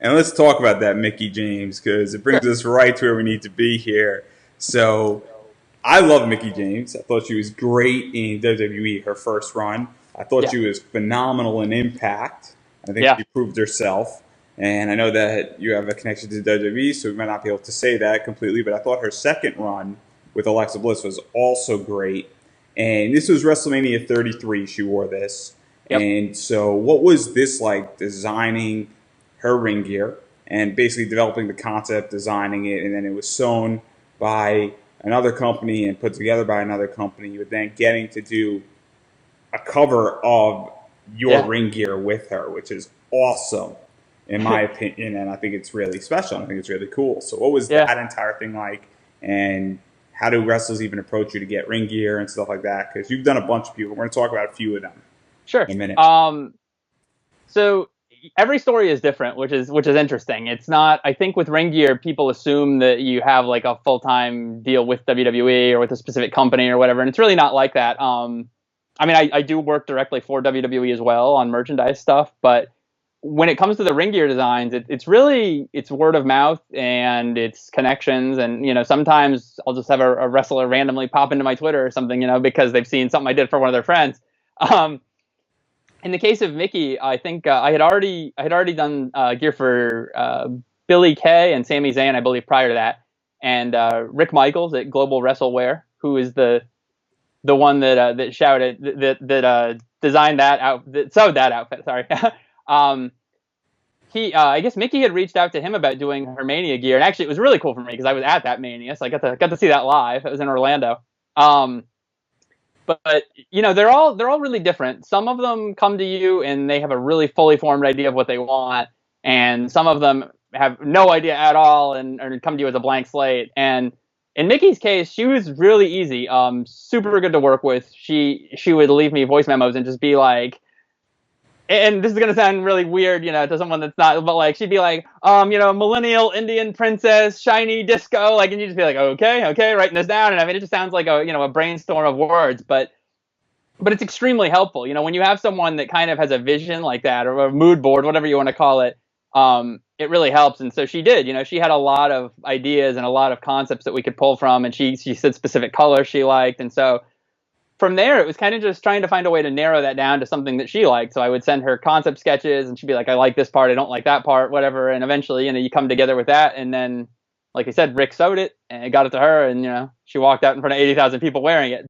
And let's talk about that Mickie James because it brings Sure. us right to where we need to be here. So I love Mickie James. I thought she was great in WWE, her first run. I thought Yeah. she was phenomenal in Impact. I think Yeah. she proved herself. And I know that you have a connection to WWE, so we might not be able to say that completely, but I thought her second run with Alexa Bliss was also great. And this was WrestleMania 33, she wore this. Yep. And so, what was this like designing her ring gear and basically developing the concept, designing it, and then it was sewn by another company and put together by another company, but then getting to do a cover of your Yeah. ring gear with her, which is awesome in my opinion, and I think it's really special. I think it's really cool. So, what was Yeah. that entire thing like, and how do wrestlers even approach you to get ring gear and stuff like that? Because you've done a bunch of people. We're going to talk about a few of them Sure. in a minute. So every story is different, which is interesting. It's not. I think with ring gear, people assume that you have like a full time deal with WWE or with a specific company or whatever, and it's really not like that. I mean, I do work directly for WWE as well on merchandise stuff, but when it comes to the ring gear designs, it's really it's word of mouth and it's connections, and sometimes I'll just have a wrestler randomly pop into my Twitter or something, because they've seen something I did for one of their friends. Um, in the case of Mickie, I think I had already done gear for Billy Kay and Sami Zayn, I believe, prior to that, and Rick Michaels at Global WrestleWear, who is the one that shouted that designed that out that sewed that outfit. Sorry. um, he I guess Mickie had reached out to him about doing her Mania gear, and actually it was really cool for me because I was at that Mania, so I got to see that live. It was in Orlando. Um, but they're all really different. Some of them come to you and they have a really fully formed idea of what they want, and some of them have no idea at all and or come to you as a blank slate. And in Mickey's case, she was really easy, super good to work with. She would leave me voice memos and just be like, and this is gonna sound really weird, to someone that's not, but like she'd be like, millennial Indian princess, shiny disco, like, and you just be like, okay, okay, writing this down, and I mean, it just sounds like a brainstorm of words, but it's extremely helpful. When you have someone that kind of has a vision like that, or a mood board, whatever you want to call it, it really helps. And so she did. She had a lot of ideas and a lot of concepts that we could pull from, and she said specific colors she liked, and so from there, it was kind of just trying to find a way to narrow that down to something that she liked. So I would send her concept sketches, and she'd be like, "I like this part, I don't like that part, whatever." And eventually, you come together with that, and then, like I said, Rick sewed it and got it to her, and she walked out in front of 80,000 people wearing it.